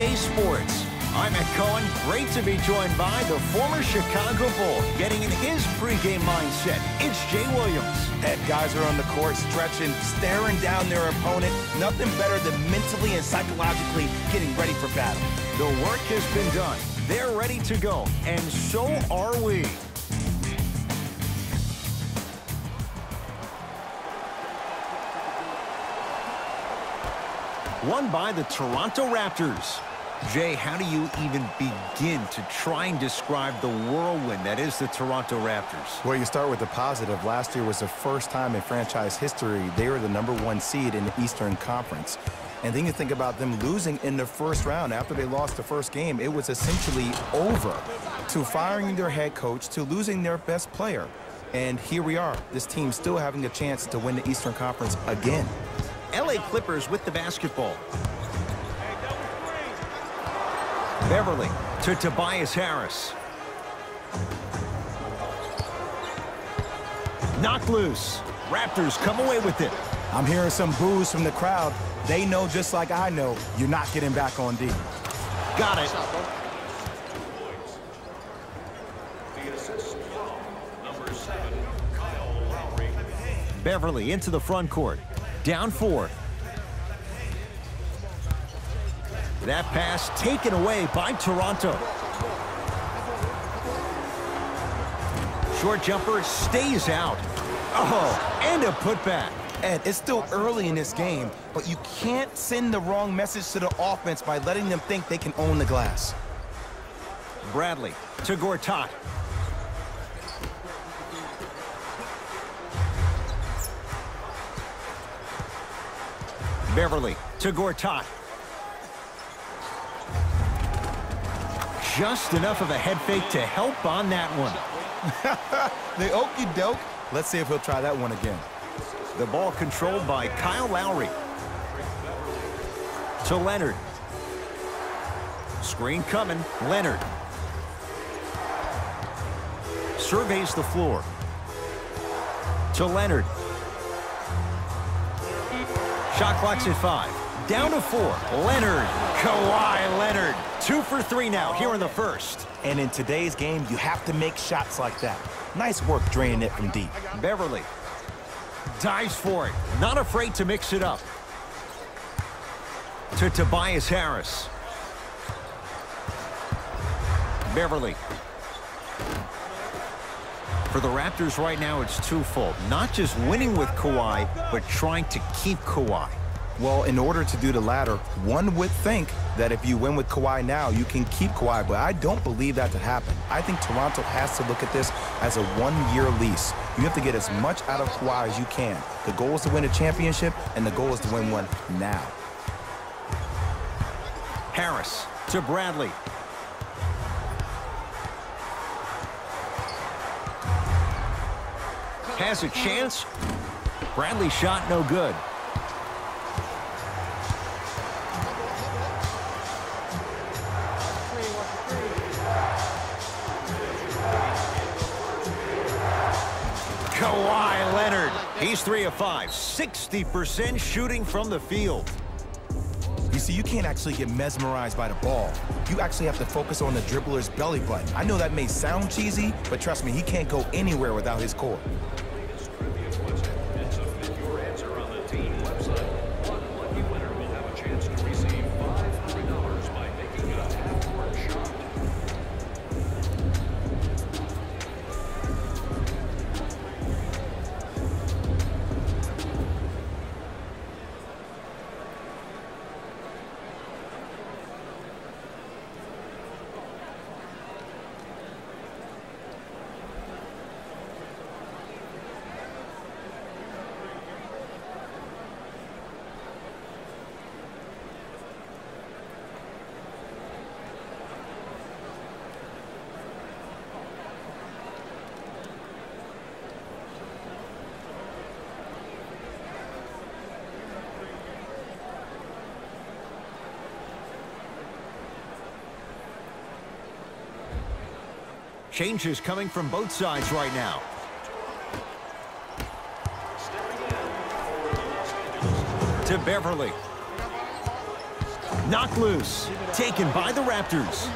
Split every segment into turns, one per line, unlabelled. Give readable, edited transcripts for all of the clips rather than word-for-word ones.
Sports. I'm Ed Cohen. Great to be joined by the former Chicago Bull, getting in his pregame mindset. It's Jay Williams.
Ed, guys are on the court stretching, staring down their opponent. Nothing better than mentally and psychologically getting ready for battle.
The work has been done. They're ready to go, and so are we. Won by the Toronto Raptors. Jay, how do you even begin to try and describe the whirlwind that is the Toronto Raptors?
Well, you start with the positive. Last year was the first time in franchise history they were the #1 seed in the Eastern Conference. And then you think about them losing in the first round. After they lost the first game, it was essentially over. To firing their head coach, to losing their best player. And here we are, this team still having a chance to win the Eastern Conference again.
LA Clippers with the basketball. Beverly to Tobias Harris. Knocked loose. Raptors come away with it.
I'm hearing some boos from the crowd. They know just like I know you're not getting back on D.
Got it. Beverly into the front court. Down 4. That pass taken away by Toronto. Short jumper stays out. Oh, and a putback.
Ed, it's still early in this game, but you can't send the wrong message to the offense by letting them think they can own the glass.
Bradley to Gortat. Beverly to Gortat. Just enough of a head fake to help on that one.
The okey doke. Let's see if he'll try that one again.
The ball controlled by Kyle Lowry. To Leonard. Screen coming. Leonard. Surveys the floor. To Leonard. Shot clock's at 5. Down to 4. Leonard. Kawhi Leonard. 2 for 3 now here in the first.
And in today's game, you have to make shots like that. Nice work draining it from deep.
Beverly dives for it. Not afraid to mix it up. To Tobias Harris. Beverly. For the Raptors right now, it's twofold. Not just winning with Kawhi, but trying to keep Kawhi.
Well, in order to do the latter, one would think that if you win with Kawhi now, you can keep Kawhi, but I don't believe that to happen. I think Toronto has to look at this as a one-year lease. You have to get as much out of Kawhi as you can. The goal is to win a championship, and the goal is to win one now.
Harris to Bradley. Has a chance. Bradley shot no good. Kawhi Leonard. He's 3 of 5. 60% shooting from the field.
You see, you can't actually get mesmerized by the ball. You actually have to focus on the dribbler's belly button. I know that may sound cheesy, but trust me, he can't go anywhere without his core.
Changes coming from both sides right now. To Beverly. Knocked loose. Taken by the Raptors.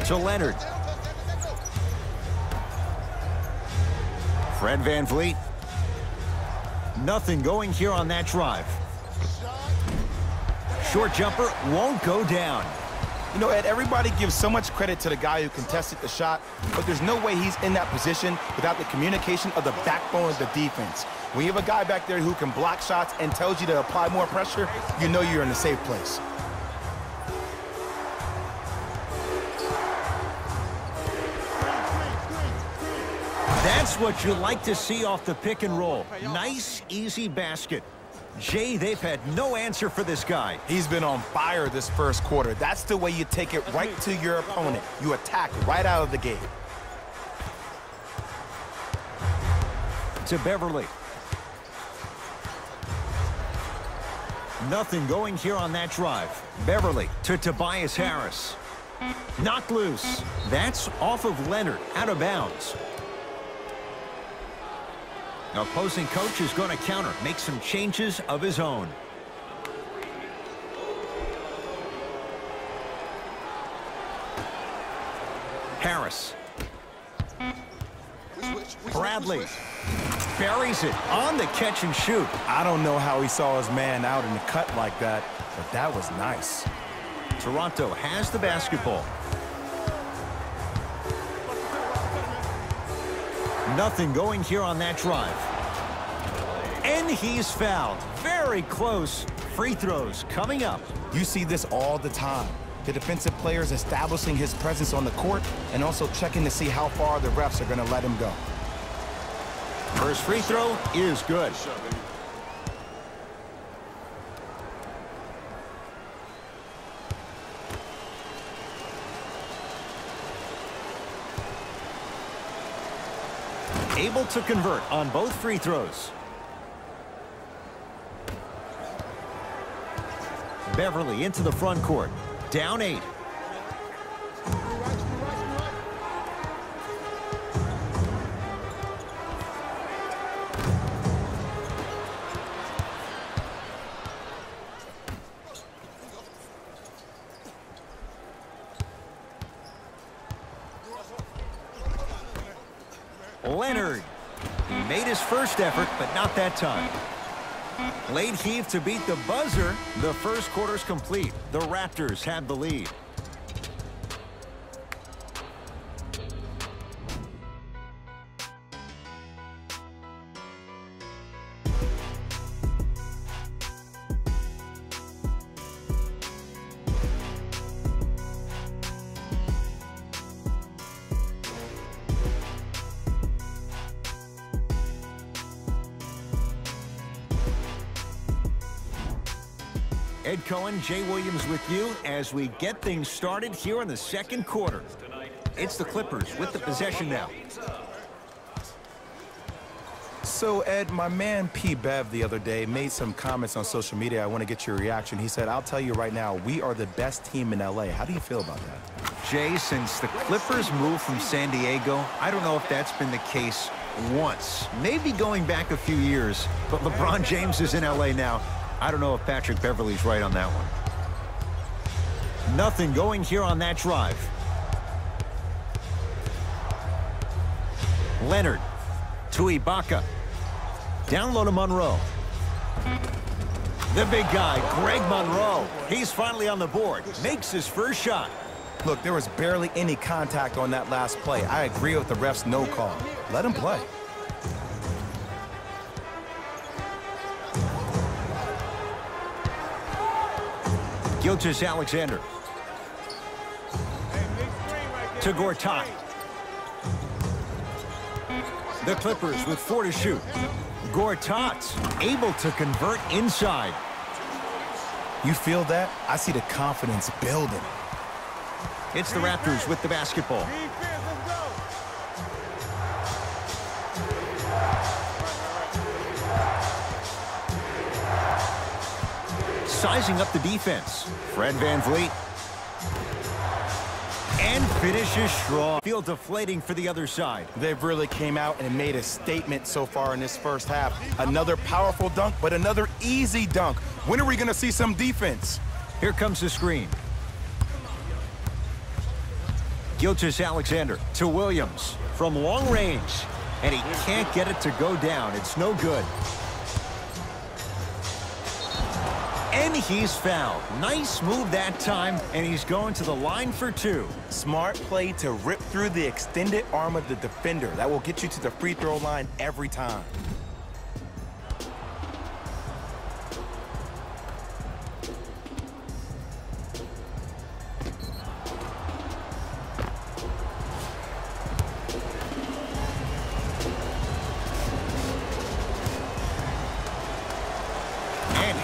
To Leonard. Fred VanVleet. Nothing going here on that drive. Short jumper won't go down.
You know, Ed, everybody gives so much credit to the guy who contested the shot, but there's no way he's in that position without the communication of the backbone of the defense. When you have a guy back there who can block shots and tells you to apply more pressure, you know you're in a safe place.
That's what you like to see off the pick and roll. Nice, easy basket. Jay, they've had no answer for this guy.
He's been on fire this first quarter. That's the way you take it right to your opponent. You attack right out of the gate.
To Beverly. Nothing going here on that drive. Beverly to Tobias Harris. Knocked loose. That's off of Leonard, out of bounds. Opposing coach is going to counter, make some changes of his own. Harris. Bradley buries it on the catch and shoot.
I don't know how he saw his man out in the cut like that, but that was nice.
Toronto has the basketball. Nothing going here on that drive. And he's fouled. Very close. Free throws coming up.
You see this all the time. The defensive players establishing his presence on the court and also checking to see how far the refs are going to let him go.
First free throw is good. Able to convert on both free throws. Beverly into the front court. Down 8. Leonard. He made his first effort, but not that time. Late heave to beat the buzzer. The first quarter's complete. The Raptors have the lead. Ed Cohen, Jay Williams with you as we get things started here in the second quarter. It's the Clippers with the possession now.
So, Ed, my man P. Bev the other day made some comments on social media. I want to get your reaction. He said, I'll tell you right now, we are the best team in L.A. How do you feel about that?
Jay, since the Clippers moved from San Diego, I don't know if that's been the case once. Maybe going back a few years, but LeBron James is in L.A. now. I don't know if Patrick Beverly's right on that one. Nothing going here on that drive. Leonard to Ibaka. Down low to Monroe. The big guy, Greg Monroe. He's finally on the board. Makes his first shot.
Look, there was barely any contact on that last play. I agree with the ref's no call. Let him play.
Gilgeous-Alexander. To Gortat. The Clippers with 4 to shoot. Gortat able to convert inside.
You feel that? I see the confidence building.
It's the Raptors with the basketball. Sizing up the defense. Fred VanVleet. And finishes strong. Field deflating for the other side.
They've really came out and made a statement so far in this first half. Another powerful dunk, but another easy dunk. When are we going to see some defense?
Here comes the screen. Gilgeous-Alexander to Williams from long range. And he can't get it to go down. It's no good. And he's fouled. Nice move that time, and he's going to the line for two.
Smart play to rip through the extended arm of the defender. That will get you to the free throw line every time.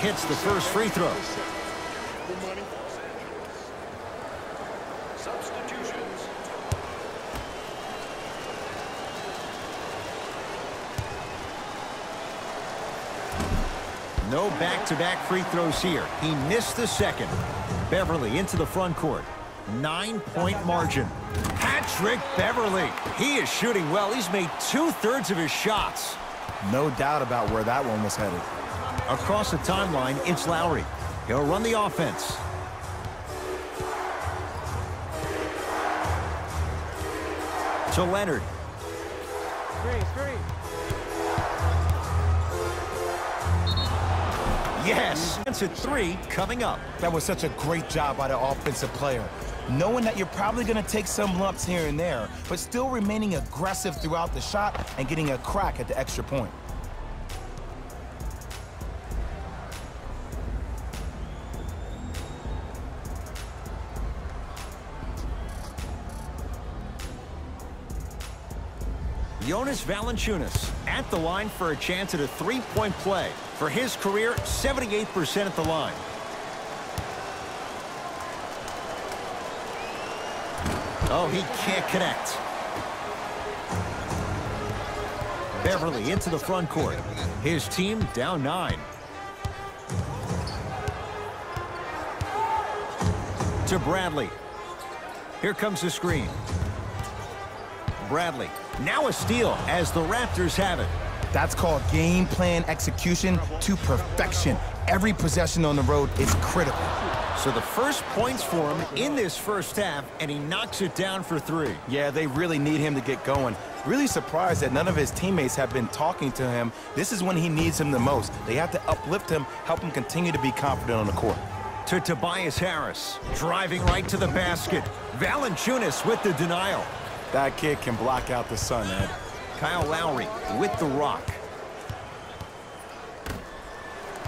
Hits the first free throw.
Substitutions.
No back-to-back free throws here. He missed the second. Beverly into the front court. 9-point margin. Patrick Beverly. He is shooting well. He's made 2/3 of his shots.
No doubt about where that one was headed.
Across the timeline, it's Lowry. He'll run the offense. To Leonard. Yes, it's a three coming up.
That was such a great job by the offensive player. Knowing that you're probably going to take some lumps here and there, but still remaining aggressive throughout the shot and getting a crack at the extra point.
Jonas Valanciunas at the line for a chance at a three-point play. For his career, 78% at the line. Oh, he can't connect. Beverly into the front court. His team down 9. To Bradley. Here comes the screen. Bradley. Now a steal as the Raptors have it.
That's called game plan execution to perfection. Every possession on the road is critical.
So the first points for him in this first half, and he knocks it down for 3.
Yeah, they really need him to get going. Really surprised that none of his teammates have been talking to him. This is when he needs him the most. They have to uplift him, help him continue to be confident on the court.
To Tobias Harris, driving right to the basket. Valanciunas with the denial.
That kid can block out the sun, Ed.
Kyle Lowry with the rock.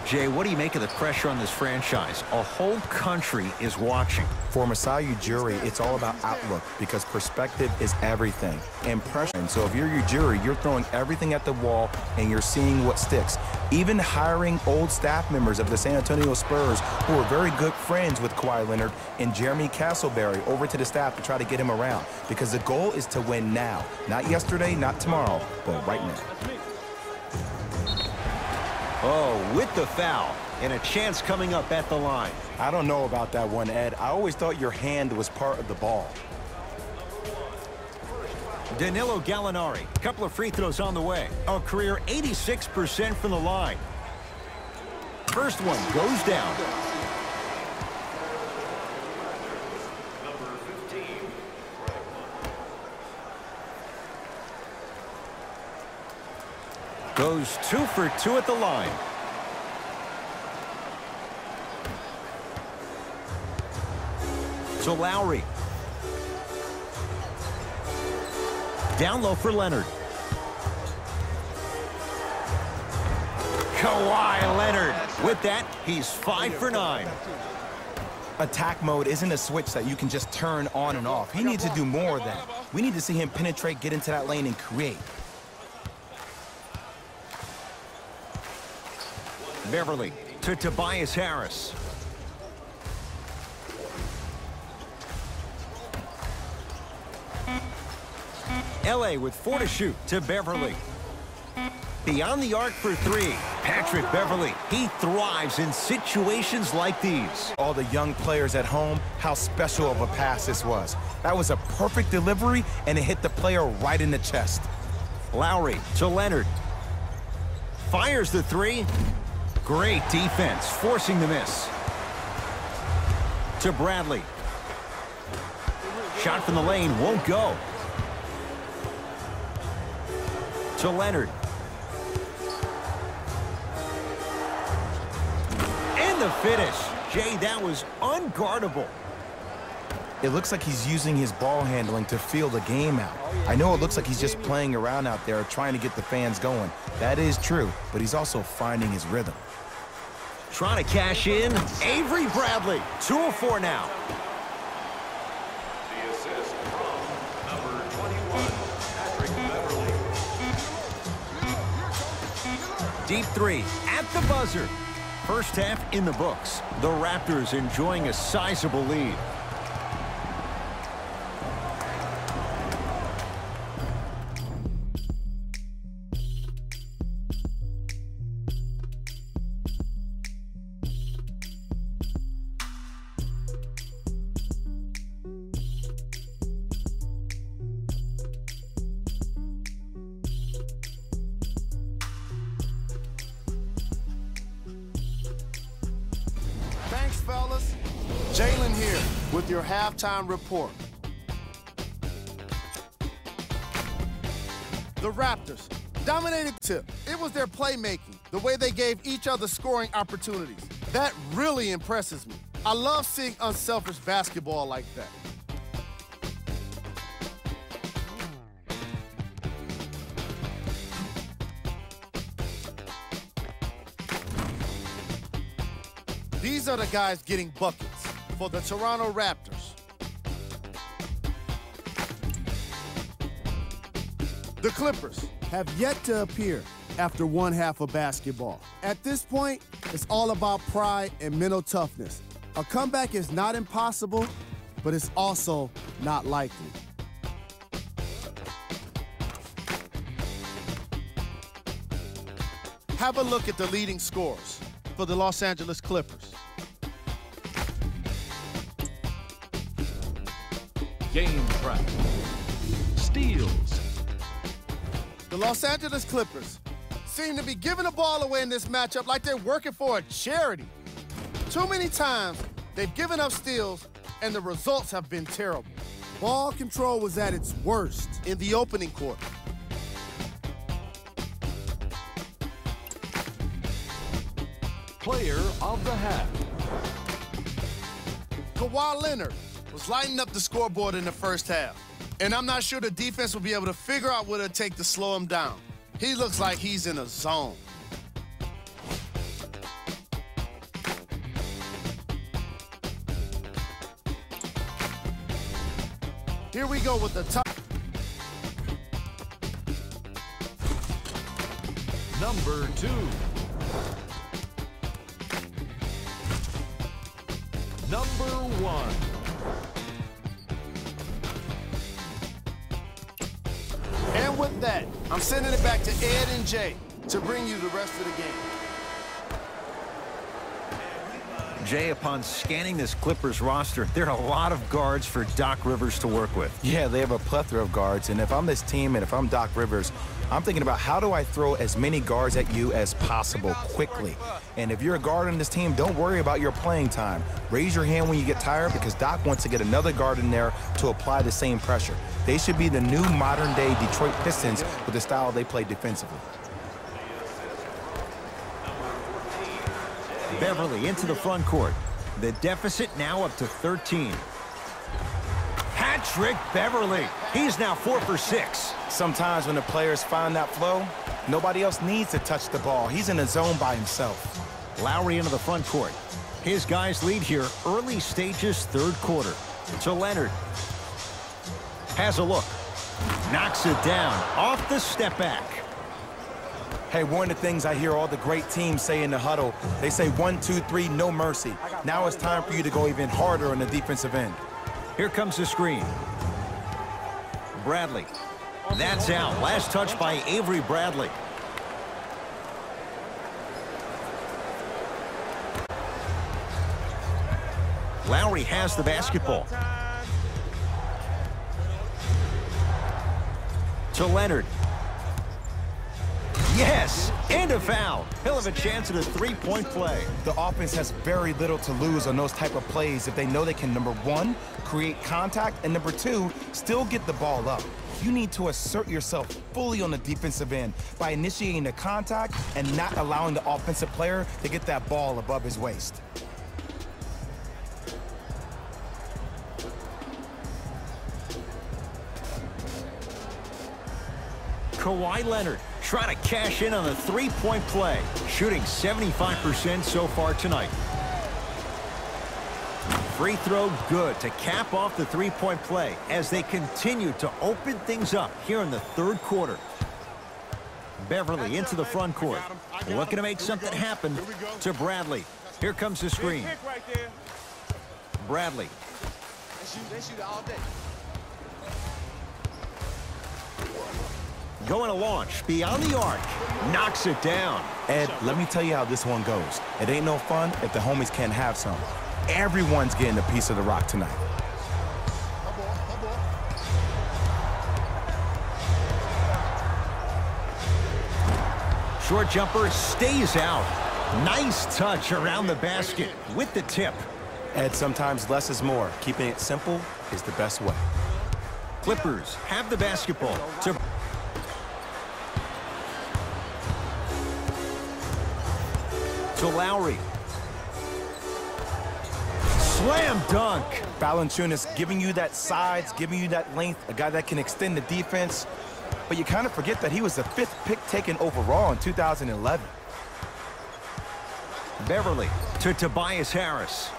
Jay, what do you make of the pressure on this franchise? A whole country is watching.
For Masai Ujiri, it's all about outlook because perspective is everything. And pressure. So if you're Ujiri, you're throwing everything at the wall and you're seeing what sticks. Even hiring old staff members of the San Antonio Spurs who are very good friends with Kawhi Leonard and Jeremy Castleberry over to the staff to try to get him around. Because the goal is to win now. Not yesterday, not tomorrow, but right now.
Oh, with the foul. And a chance coming up at the line.
I don't know about that one, Ed. I always thought your hand was part of the ball.
Danilo Gallinari, a couple of free throws on the way. A career 86% from the line. First one goes down.
Number 15.
Goes 2 for 2 at the line. So Lowry. Down low for Leonard. Kawhi Leonard. With that, he's 5 for 9.
Attack mode isn't a switch that you can just turn on and off. He needs to do more of that. We need to see him penetrate, get into that lane, and create.
Beverly to Tobias Harris. LA with 4 to shoot to Beverly. Beyond the arc for 3. Patrick Beverly, he thrives in situations like these.
All the young players at home, how special of a pass this was. That was a perfect delivery, and it hit the player right in the chest.
Lowry to Leonard. Fires the 3. Great defense, forcing the miss. To Bradley. Shot from the lane, won't go. To Leonard. And the finish. Jay, that was unguardable.
It looks like he's using his ball handling to feel the game out. I know it looks like he's just playing around out there trying to get the fans going. That is true, but he's also finding his rhythm.
Trying to cash in. Avery Bradley, 2 of 4 now.
The assist from number 21, Patrick Beverly.
Deep 3 at the buzzer. First half in the books. The Raptors enjoying a sizable lead.
Thanks, fellas. Jalen here with your halftime report. The Raptors dominated tip. It was their playmaking, the way they gave each other scoring opportunities. That really impresses me. I love seeing unselfish basketball like that. These are the guys getting buckets for the Toronto Raptors. The Clippers have yet to appear after one half of basketball. At this point, it's all about pride and mental toughness. A comeback is not impossible, but it's also not likely. Have a look at the leading scorers for the Los Angeles Clippers.
Game prep. Steals.
The Los Angeles Clippers seem to be giving the ball away in this matchup like they're working for a charity. Too many times, they've given up steals, and the results have been terrible. Ball control was at its worst in the opening quarter.
Player of the half.
Kawhi Leonard was lighting up the scoreboard in the first half, and I'm not sure the defense will be able to figure out what it'll take to slow him down. He looks like he's in a zone. Here we go with the top.
Number 2. Number 1.
And with that, I'm sending it back to Ed and Jay to bring you the rest of the game.
Jay, upon scanning this Clippers roster, there are a lot of guards for Doc Rivers to work with.
Yeah, they have a plethora of guards, and if I'm this team and if I'm Doc Rivers, I'm thinking about how do I throw as many guards at you as possible quickly. And if you're a guard on this team, don't worry about your playing time. Raise your hand when you get tired because Doc wants to get another guard in there to apply the same pressure. They should be the new modern-day Detroit Pistons with the style they play defensively.
Beverly into the front court. The deficit now up to 13. Patrick Beverly. He's now 4 for 6.
Sometimes when the players find that flow, nobody else needs to touch the ball. He's in a zone by himself.
Lowry into the front court. His guys lead here early stages, third quarter. To Leonard. Has a look. Knocks it down off the step back.
Hey, one of the things I hear all the great teams say in the huddle, they say 1, 2, 3, no mercy. Now it's time for you to go even harder on the defensive end.
Here comes the screen. Bradley. That's out. Last touch by Avery Bradley. Lowry has the basketball. To Leonard. Yes, and a foul. He'll have a chance at a three-point play.
The offense has very little to lose on those type of plays if they know they can, number one, create contact, and number two, still get the ball up. You need to assert yourself fully on the defensive end by initiating the contact and not allowing the offensive player to get that ball above his waist.
Kawhi Leonard trying to cash in on a three-point play, shooting 75% so far tonight. Free throw good to cap off the three-point play as they continue to open things up here in the third quarter. Beverly into the front court, looking to make something happen to Bradley. Here comes the screen. Bradley.
They shoot all day.
Going to launch beyond the arc. Knocks it down.
Ed, let me tell you how this one goes. It ain't no fun if the homies can't have some. Everyone's getting a piece of the rock tonight.
Short jumper stays out. Nice touch around the basket with the tip.
Ed, sometimes less is more. Keeping it simple is the best way.
Clippers have the basketball. To Lowry. Slam dunk.
Valanciunas giving you that size, giving you that length, a guy that can extend the defense. But you kind of forget that he was the 5th pick taken overall in 2011.
Beverly to Tobias Harris.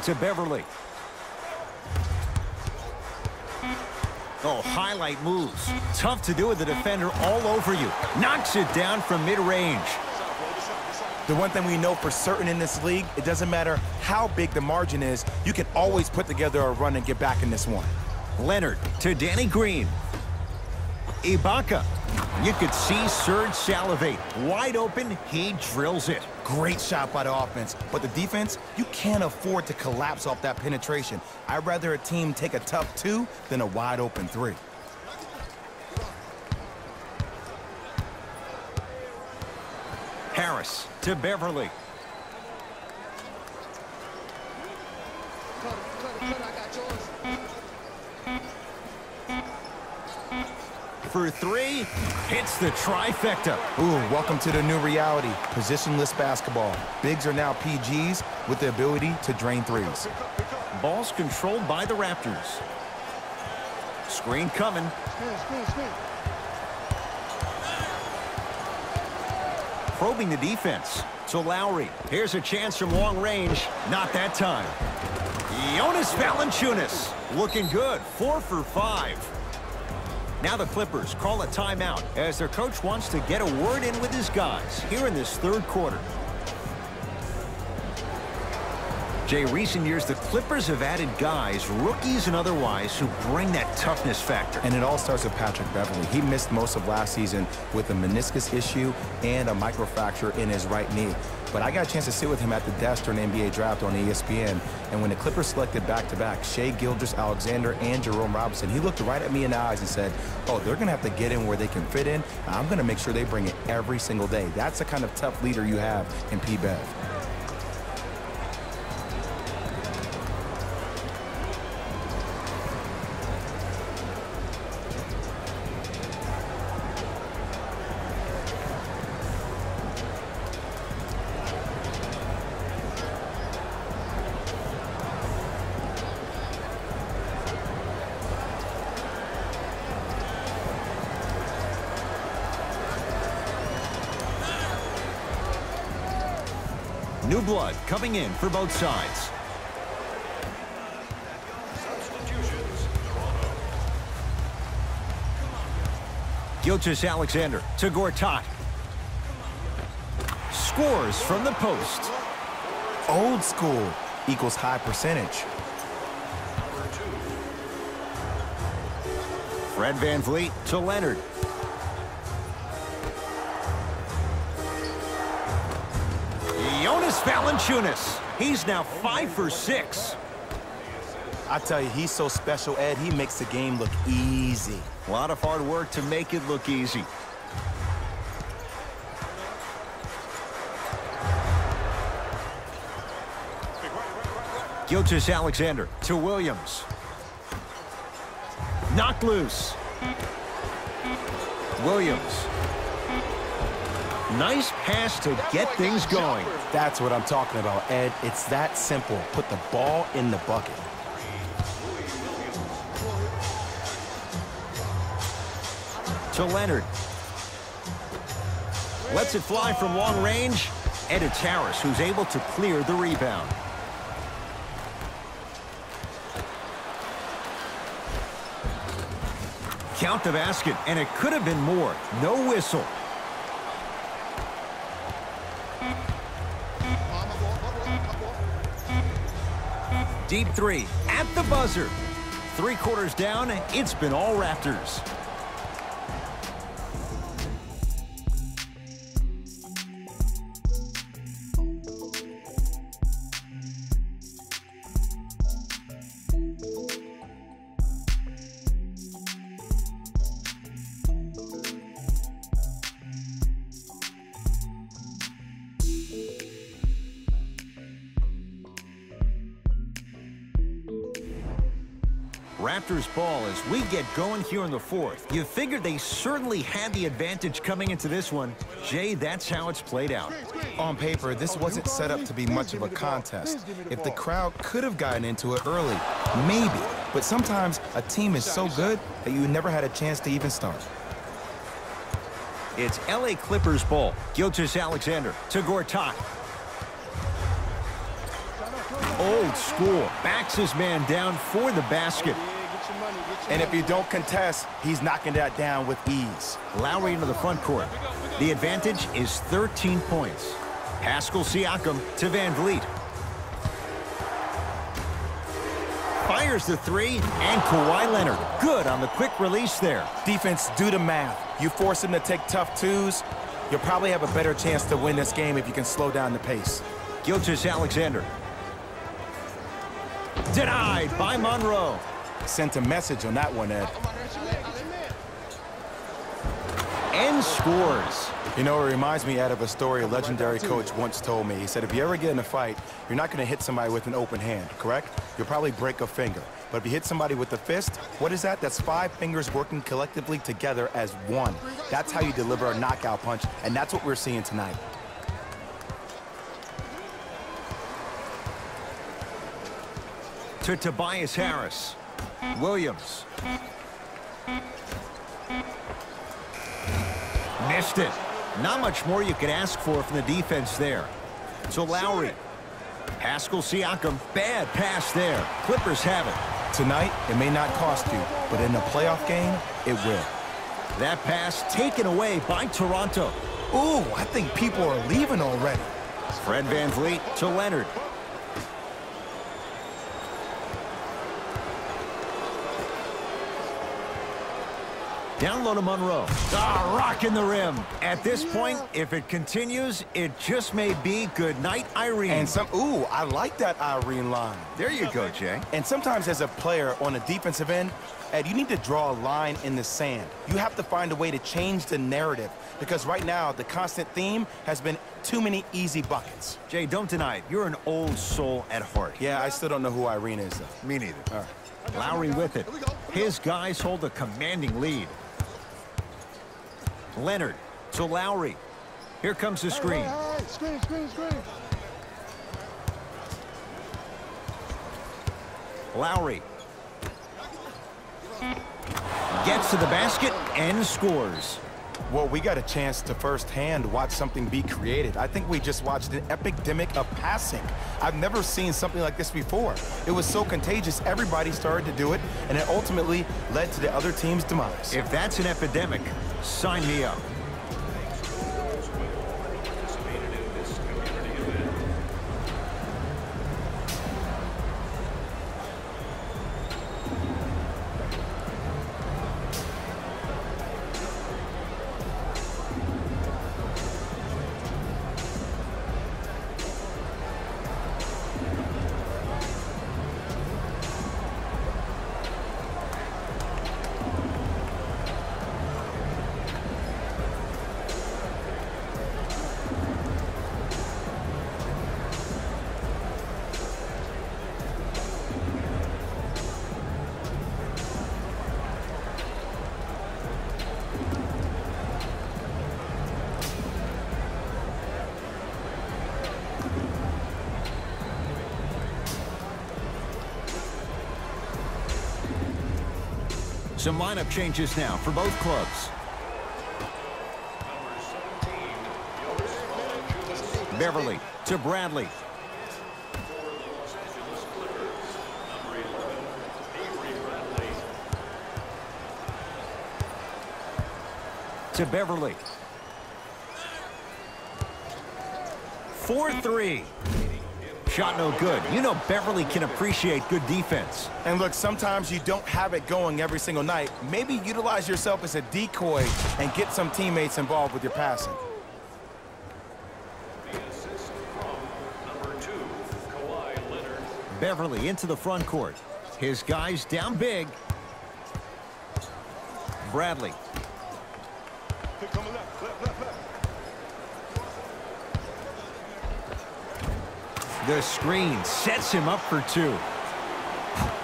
To Beverly. Oh, highlight moves. Tough to do with the defender all over you. Knocks it down from mid-range.
The one thing we know for certain in this league, it doesn't matter how big the margin is, you can always put together a run and get back in this one.
Leonard to Danny Green. Ibaka. You could see Serge salivate. Wide open, he drills it.
Great shot by the offense, but the defense, you can't afford to collapse off that penetration. I'd rather a team take a tough 2 than a wide open 3.
Harris to Beverly. For 3, hits the trifecta.
Ooh, welcome to the new reality, positionless basketball. Bigs are now PGs with the ability to drain threes.
Ball's controlled by the Raptors. Screen coming. Probing the defense. So Lowry, here's a chance from long range. Not that time. Jonas Valanciunas looking good, 4 for 5. Now the Clippers call a timeout as their coach wants to get a word in with his guys here in this third quarter. Jay, recent years, the Clippers have added guys, rookies and otherwise, who bring that toughness factor.
And it all starts with Patrick Beverly. He missed most of last season with a meniscus issue and a microfracture in his right knee. But I got a chance to sit with him at the desk during the NBA draft on ESPN. And when the Clippers selected back-to-back Shai Gilgeous-Alexander and Jerome Robinson, he looked right at me in the eyes and said, oh, they're going to have to get in where they can fit in. I'm going to make sure they bring it every single day. That's the kind of tough leader you have in P-Bev.
New blood coming in for both sides. Gilgeous-Alexander to Gortat. Scores from the post.
Old school equals high percentage.
Fred VanVleet to Leonard. Jonas Valanciunas. He's now 5 for 6.
I tell you, he's so special, Ed. He makes the game look easy.
A lot of hard work to make it look easy. Gilgeous-Alexander to Williams. Knocked loose. Williams. Nice pass to get things going.
That's what I'm talking about, Ed. It's that simple. Put the ball in the bucket.
To Leonard. Lets it fly from long range. And it's Harris who's able to clear the rebound. Count the basket, and it could have been more. No whistle. Deep three at the buzzer. 3 quarters down, it's been all Raptors. Raptors ball as we get going here in the 4th. You figured they certainly had the advantage coming into this one. Jay, that's how it's played out.
On paper, this wasn't set up to be much of a contest. If the crowd could have gotten into it early, maybe. But sometimes a team is so good that you never had a chance to even start.
It's LA Clippers ball. Gilgeous-Alexander to Gortat. Old school. Backs his man down for the basket.
And if you don't contest, he's knocking that down with ease.
Lowry into the front court. The advantage is 13 points. Pascal Siakam to Van Vliet. Fires the 3, and Kawhi Leonard. Good on the quick release there.
Defense, do the math. You force him to take tough twos, you'll probably have a better chance to win this game if you can slow down the pace.
Gilgeous-Alexander. Denied by Monroe.
Sent a message on that one, Ed.
And scores.
You know, it reminds me, Ed, of a story a legendary coach once told me. He said, if you ever get in a fight, you're not going to hit somebody with an open hand, correct? You'll probably break a finger. But if you hit somebody with the fist, what is that? That's 5 fingers working collectively together as one. That's how you deliver a knockout punch, and that's what we're seeing tonight.
To Tobias Harris. Williams. Missed it. Not much more you could ask for from the defense there. To Lowry. Pascal Siakam. Bad pass there. Clippers have it.
Tonight, it may not cost you, but in a playoff game, it will.
That pass taken away by Toronto.
Ooh, I think people are leaving already.
Fred Van Vliet to Leonard. Down low to Monroe. Rocking the rim. At this point, if it continues, it just may be good night, Irene.
And ooh, I like that Irene line.
There you go, Jay.
And sometimes as a player on the defensive end, Ed, you need to draw a line in the sand. You have to find a way to change the narrative because right now the constant theme has been too many easy buckets.
Jay, don't deny it. You're an old soul at heart.
Yeah, I still don't know who Irene is, though.
Me neither.
All right.
Lowry with it. His guys hold a commanding lead. Leonard to Lowry. Here comes the screen.
Screen.
Lowry. Gets to the basket and scores.
Well, we got a chance to firsthand watch something be created. I think we just watched an epidemic of passing. I've never seen something like this before. It was so contagious, everybody started to do it, and it ultimately led to the other team's demise.
If that's an epidemic, sign me up. Some lineup changes now for both clubs. Beverly to Bradley. To Beverly. 4-3. Shot no good. You know Beverly can appreciate good defense.
And look, sometimes you don't have it going every single night. Maybe utilize yourself as a decoy and get some teammates involved with your passing.
Beverly into the front court. His guys down big. Bradley. The screen sets him up for two.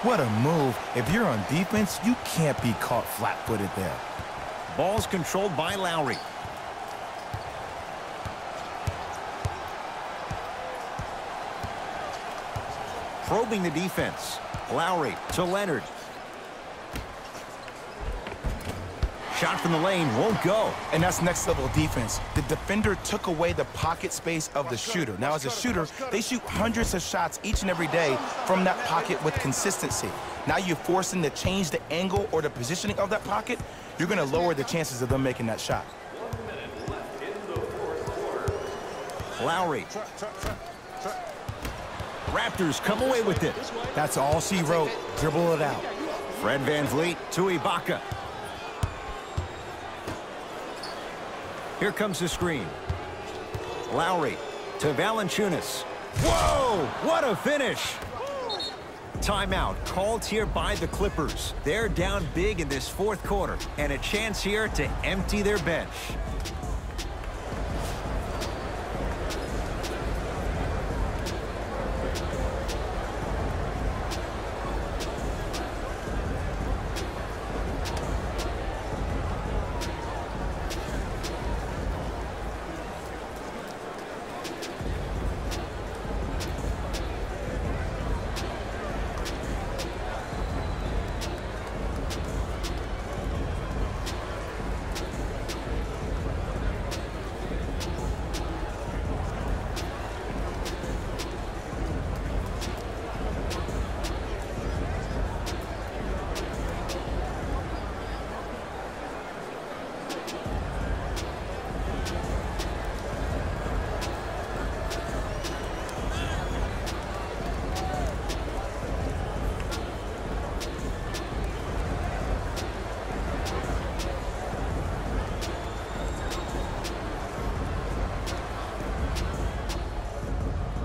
What a move. If you're on defense, you can't be caught flat-footed there.
Ball's controlled by Lowry. Probing the defense. Lowry to Leonard. Shot from the lane won't go.
And that's next level defense. The defender took away the pocket space of the shooter. Now, as a shooter, they shoot hundreds of shots each and every day from that pocket with consistency. Now you're forcing to change the angle or the positioning of that pocket. You're going to lower the chances of them making that shot.
Lowry. Raptors come away with it.
That's all she wrote. Dribble it out.
Fred VanVleet to Ibaka. Here comes the screen. Lowry to Valanciunas. Whoa! What a finish! Timeout called here by the Clippers. They're down big in this fourth quarter, and a chance here to empty their bench.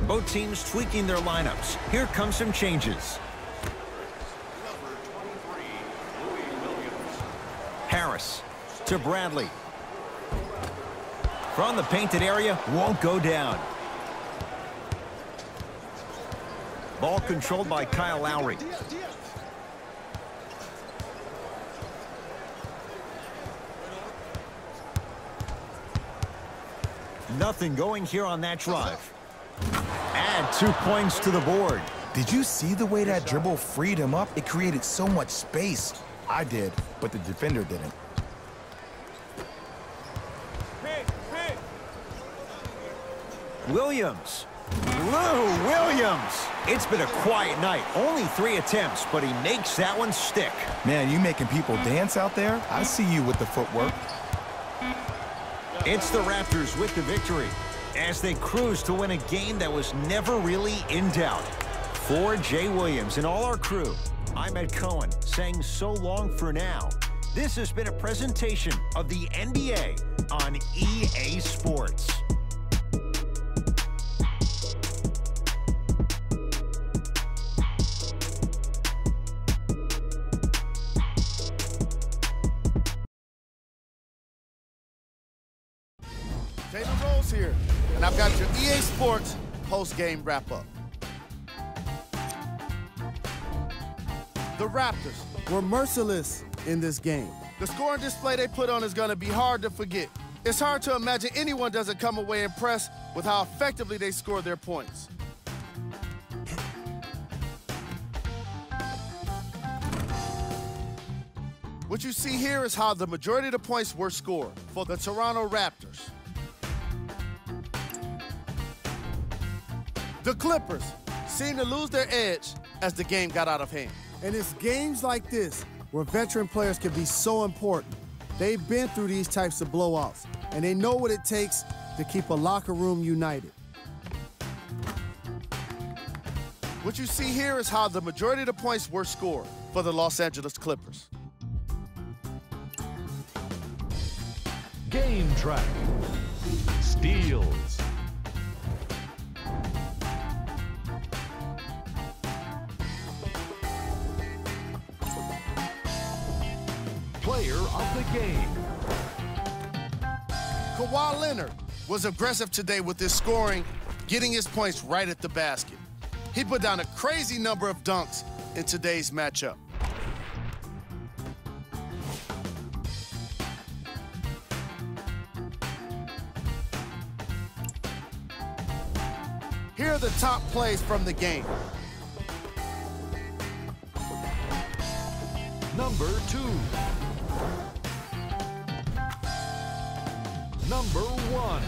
Both teams tweaking their lineups. Here come some changes. Harris to Bradley. From the painted area, won't go down. Ball controlled by Kyle Lowry. Nothing going here on that drive. Add 2 points to the board.
Did you see the way that dribble freed him up? It created so much space. I did, but the defender didn't.
Williams. Lou Williams. It's been a quiet night. Only 3 attempts, but he makes that one stick.
Man, you making people dance out there? I see you with the footwork.
It's the Raptors with the victory as they cruise to win a game that was never really in doubt. For Jay Williams and all our crew, I'm Ed Cohen saying so long for now. This has been a presentation of the NBA on EA Sports.
Taylor Rose here, and I've got your EA Sports post-game wrap-up. The Raptors were merciless in this game. The scoring display they put on is going to be hard to forget. It's hard to imagine anyone doesn't come away impressed with how effectively they score their points. What you see here is how the majority of the points were scored for the Toronto Raptors. The Clippers seemed to lose their edge as the game got out of hand.
And it's games like this where veteran players can be so important. They've been through these types of blowouts, and they know what it takes to keep a locker room united.
What you see here is how the majority of the points were scored for the Los Angeles Clippers.
Game track. Steals. Player of the game.
Kawhi Leonard was aggressive today with his scoring, getting his points right at the basket. He put down a crazy number of dunks in today's matchup. Here are the top plays from the game.
Number 2. Number 1.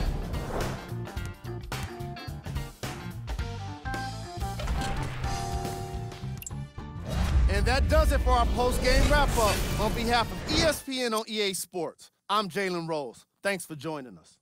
And that does it for our post-game wrap-up. On behalf of ESPN on EA Sports, I'm Jalen Rose. Thanks for joining us.